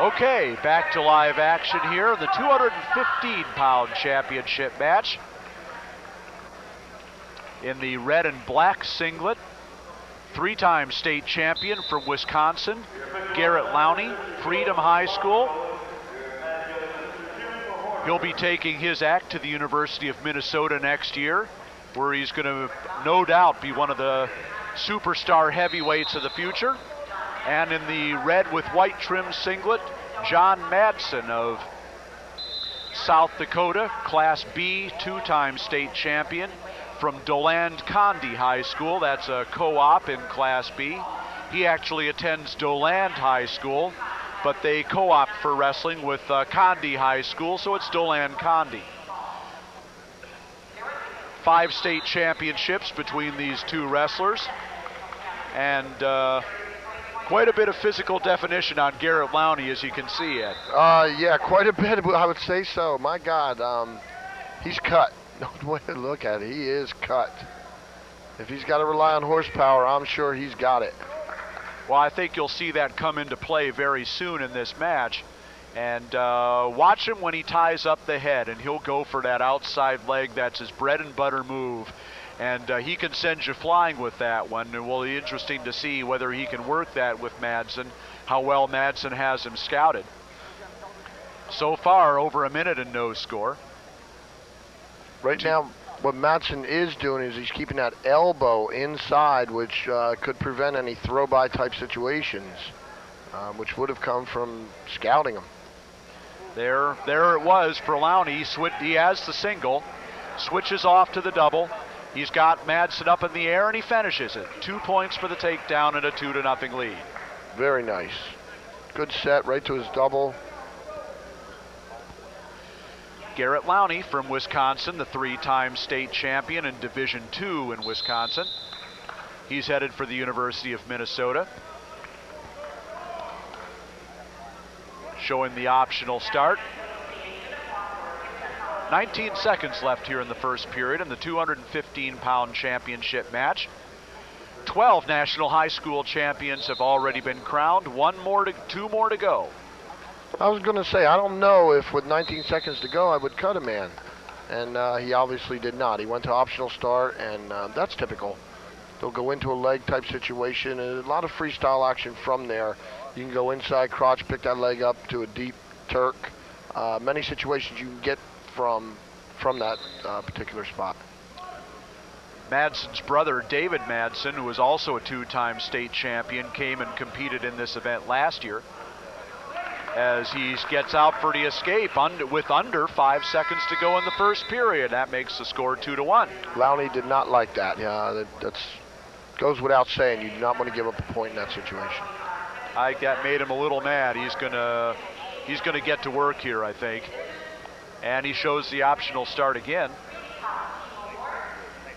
Okay, back to live action here in the 215-pound championship match. In the red and black singlet, three-time state champion from Wisconsin, Garrett Lowney, Freedom High School. He'll be taking his act to the University of Minnesota next year, where he's going to no doubt be one of the superstar heavyweights of the future. And in the red with white trim singlet, John Madsen of South Dakota, Class B, two-time state champion from Doland-Condi High School. That's a co-op in Class B. He actually attends Doland High School, but they co-op for wrestling with Condi High School, so it's Doland-Condi. 5 state championships between these two wrestlers, and quite a bit of physical definition on Garrett Lowney, as you can see, Ed. Yeah, quite a bit, I would say so. My God, he's cut. No way to look at it. He is cut. If he's got to rely on horsepower, I'm sure he's got it. Well, I think you'll see that come into play very soon in this match. And watch him when he ties up the head, and he'll go for that outside leg. That's his bread and butter move. And he can send you flying with that one. It will be interesting to see whether he can work that with Madsen, how well Madsen has him scouted. So far, over a minute and no score. Right now, what Madsen is doing is he's keeping that elbow inside, which could prevent any throw-by type situations, which would have come from scouting him. There it was for Lowney. He has the single, switches off to the double. He's got Madsen up in the air, and he finishes it. 2 points for the takedown and a 2-0 lead. Very nice. Good set, right to his double. Garrett Lowney from Wisconsin, the 3-time state champion in Division II in Wisconsin. He's headed for the University of Minnesota. Showing the optional start. 19 seconds left here in the first period in the 215-pound championship match. 12 national high school champions have already been crowned. Two more to go. I was going to say, I don't know if with 19 seconds to go I would cut a man. And he obviously did not. He went to optional start, and that's typical. They'll go into a leg type situation, and a lot of freestyle action from there. You can go inside crotch, pick that leg up to a deep Turk. Many situations you can get from that particular spot. Madsen's brother, David Madsen, who was also a 2-time state champion, came and competed in this event last year. As he gets out for the escape with under 5 seconds to go in the first period. That makes the score 2-1. Lowney did not like that. Yeah, that goes without saying. You do not want to give up a point in that situation. I think that made him a little mad. He's gonna get to work here, I think. And he shows the optional start again,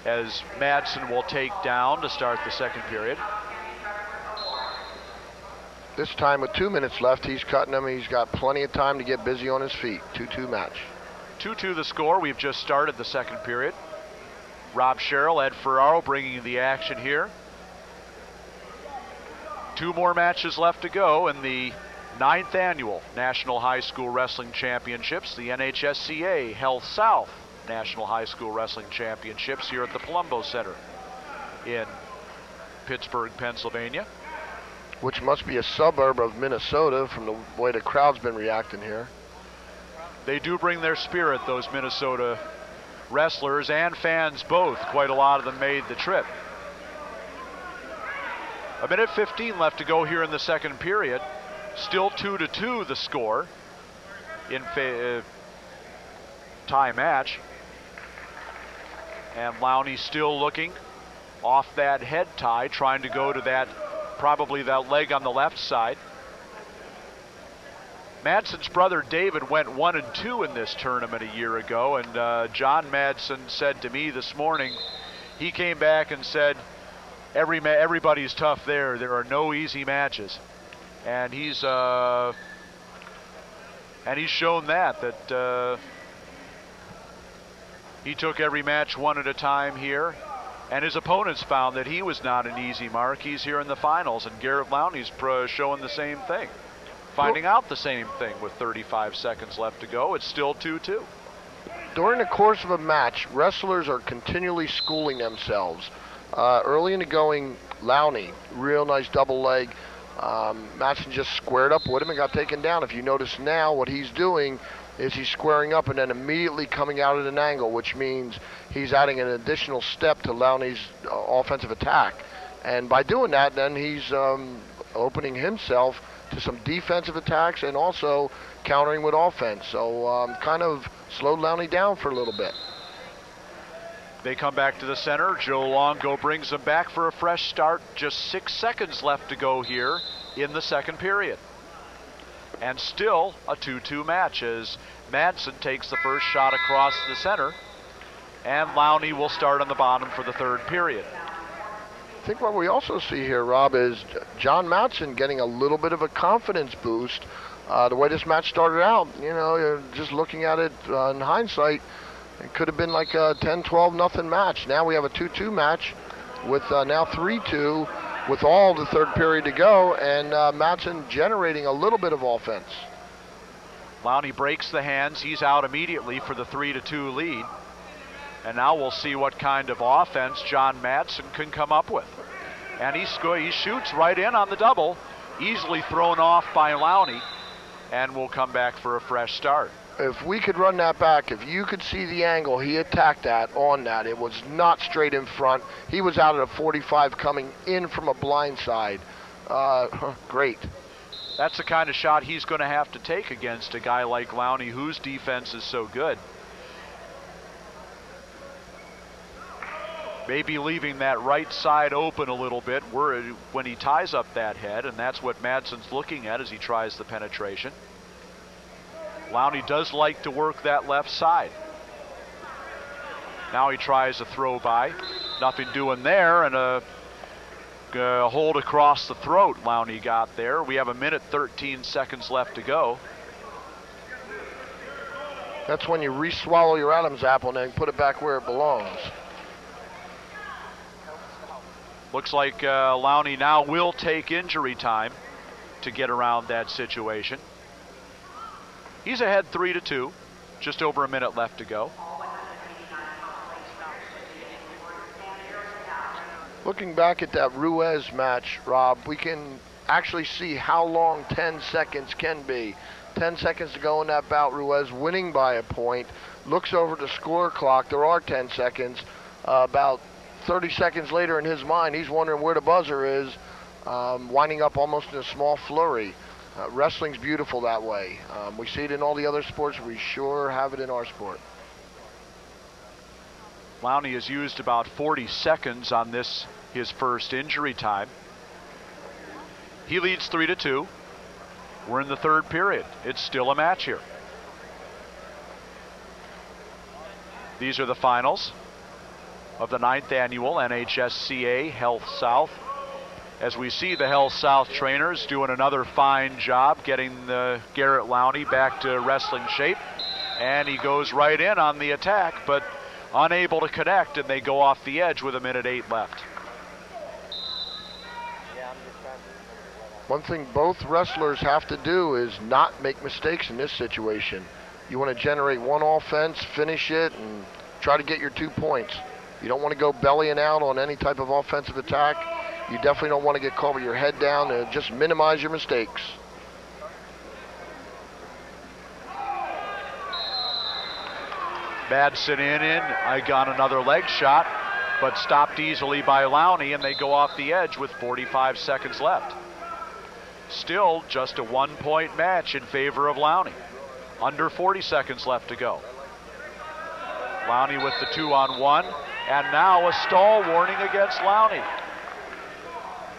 as Madsen will take down to start the second period. This time with 2 minutes left, he's cutting him. He's got plenty of time to get busy on his feet. 2-2 match. 2-2 the score. We've just started the second period. Rob Sherrill, Ed Ferraro bringing the action here. 2 more matches left to go in the 9th annual National High School Wrestling Championships, the NHSCA Health South National High School Wrestling Championships here at the Palumbo Center in Pittsburgh, Pennsylvania. Which must be a suburb of Minnesota from the way the crowd's been reacting here. They do bring their spirit, those Minnesota wrestlers and fans both. Quite a lot of them made the trip. A minute 15 left to go here in the second period. Still 2-2 the score in tie match. And Lowney still looking off that head tie, trying to go to that, probably that leg on the left side. Madsen's brother David went 1-2 in this tournament a year ago, and John Madsen said to me this morning, he came back and said, everybody's tough there. There are no easy matches. And he's shown that he took every match one at a time here, and his opponents found that he was not an easy mark. He's here in the finals, and Garrett Lowney's showing the same thing. finding out the same thing with 35 seconds left to go. It's still 2-2. During the course of a match, wrestlers are continually schooling themselves. Early in the going, Lowney, real nice double leg. Madsen just squared up with him and got taken down. If you notice now, what he's doing is he's squaring up and then immediately coming out at an angle, which means he's adding an additional step to Lowney's offensive attack. And by doing that, then he's opening himself to some defensive attacks and also countering with offense. So kind of slowed Lowney down for a little bit. They come back to the center. Joe Longo brings them back for a fresh start. Just 6 seconds left to go here in the second period. And still a 2-2 match as Madsen takes the first shot across the center. And Lowney will start on the bottom for the third period. I think what we also see here, Rob, is John Madsen getting a little bit of a confidence boost. The way this match started out, you know, just looking at it in hindsight, it could have been like a 10-12 nothing match. Now we have a 2-2 match with now 3-2 with all the third period to go, and Madsen generating a little bit of offense. Lowney breaks the hands. He's out immediately for the 3-2 lead. And now we'll see what kind of offense John Madsen can come up with. And he shoots right in on the double, easily thrown off by Lowney, and will come back for a fresh start. If we could run that back, if you could see the angle he attacked that on that, it was not straight in front. He was out at a 45 coming in from a blind side. Great. That's the kind of shot he's going to have to take against a guy like Lowney, whose defense is so good. Maybe leaving that right side open a little bit when he ties up that head, and that's what Madsen's looking at as he tries the penetration. Lowney does like to work that left side. Now he tries a throw by. Nothing doing there, and a hold across the throat Lowney got there. We have 1:13 seconds left to go. That's when you re-swallow your Adam's apple and then put it back where it belongs. Looks like Lowney now will take injury time to get around that situation. He's ahead 3-2, just over a minute left to go. Looking back at that Ruiz match, Rob, we can actually see how long 10 seconds can be. 10 seconds to go in that bout, Ruiz winning by a point. Looks over the score clock, there are 10 seconds. About 30 seconds later in his mind, he's wondering where the buzzer is, winding up almost in a small flurry. Wrestling's beautiful that way. We see it in all the other sports. We sure have it in our sport. Lowney has used about 40 seconds on this, his first injury time. He leads 3-2. We're in the third period. It's still a match here. These are the finals of the 9th annual NHSCA Health South. As we see the Health South trainers doing another fine job getting Garrett Lowney back to wrestling shape. And he goes right in on the attack, but unable to connect, and they go off the edge with 1:08 left. One thing both wrestlers have to do is not make mistakes in this situation. You want to generate one offense, finish it, and try to get your 2 points. You don't want to go bellying out on any type of offensive attack. You definitely don't want to get caught with your head down, and just minimize your mistakes. Madsen in. I got another leg shot, but stopped easily by Lowney, and they go off the edge with 45 seconds left. Still just a 1-point match in favor of Lowney. Under 40 seconds left to go. Lowney with the 2-on-1, and now a stall warning against Lowney.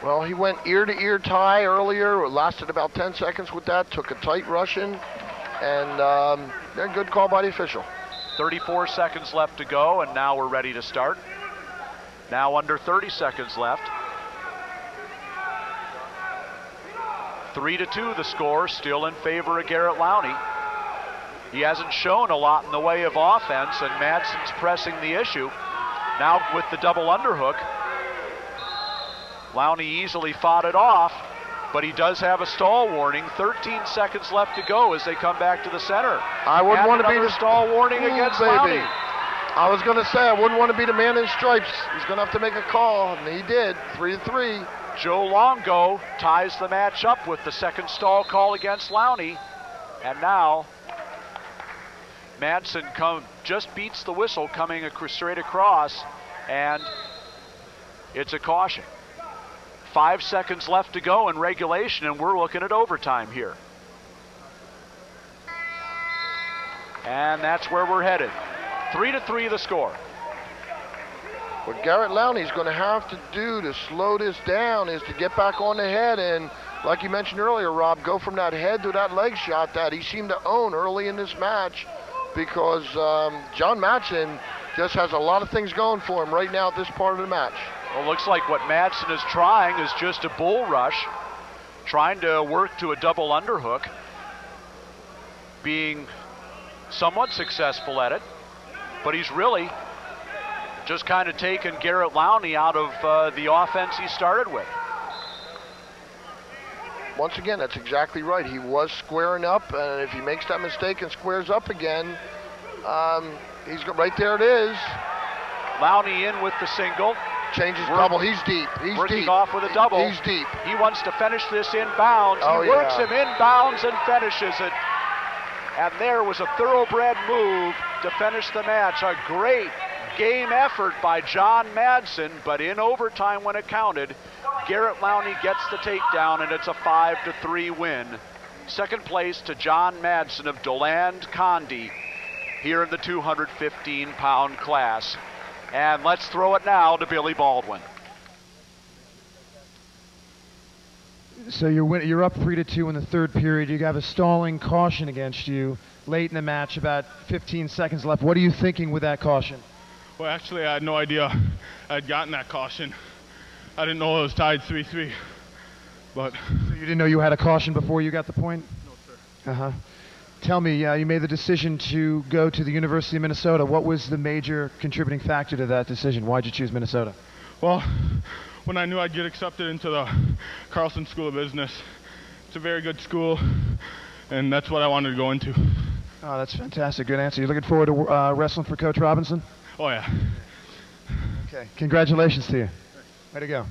Well, he went ear-to-ear tie earlier. It lasted about 10 seconds with that. Took a tight Russian, and a good call by the official. 34 seconds left to go, and now we're ready to start. Now under 30 seconds left. 3-2 the score, still in favor of Garrett Lowney. He hasn't shown a lot in the way of offense, and Madsen's pressing the issue. Now with the double underhook, Lowney easily fought it off, but he does have a stall warning. 13 seconds left to go as they come back to the center. I wouldn't want to be the stall warning against Lowney. I was going to say, I wouldn't want to be the man in stripes. He's going to have to make a call, and he did. 3-3. Joe Longo ties the match up with the second stall call against Lowney. And now Madsen just beats the whistle coming straight across, and it's a caution. 5 seconds left to go in regulation, and we're looking at overtime here. And that's where we're headed. 3-3 the score. What Garrett Lowney's going to have to do to slow this down is to get back on the head and, like you mentioned earlier, Rob, go from that head to that leg shot that he seemed to own early in this match, because John Madsen just has a lot of things going for him right now at this part of the match. Well, looks like what Madsen is trying is just a bull rush, trying to work to a double underhook, being somewhat successful at it, but he's really just kind of taken Garrett Lowney out of the offense he started with. Once again, that's exactly right. He was squaring up, and if he makes that mistake and squares up again, right there it is. Lowney in with the single. Changes double. He's deep. He's working deep. off with a double. He's deep. He wants to finish this inbounds. He works him inbounds and finishes it. And there was a thoroughbred move to finish the match. A great game effort by John Madsen, but in overtime when it counted, Garrett Lowney gets the takedown, and it's a 5-3 win. Second place to John Madsen of DeLand Condi here in the 215-pound class. And let's throw it now to Billy Baldwin. So you're up 3-2 in the third period. You have a stalling caution against you late in the match, about 15 seconds left. What are you thinking with that caution? Well, actually, I had no idea I'd gotten that caution. I didn't know it was tied 3-3, but... So you didn't know you had a caution before you got the point? No, sir. Uh-huh. Tell me, you made the decision to go to the University of Minnesota. What was the major contributing factor to that decision? Why'd you choose Minnesota? Well, when I knew I'd get accepted into the Carlson School of Business, it's a very good school, and that's what I wanted to go into. Oh, that's fantastic. Good answer. You looking forward to wrestling for Coach Robinson? Oh, yeah. Okay. Congratulations to you. Way to go.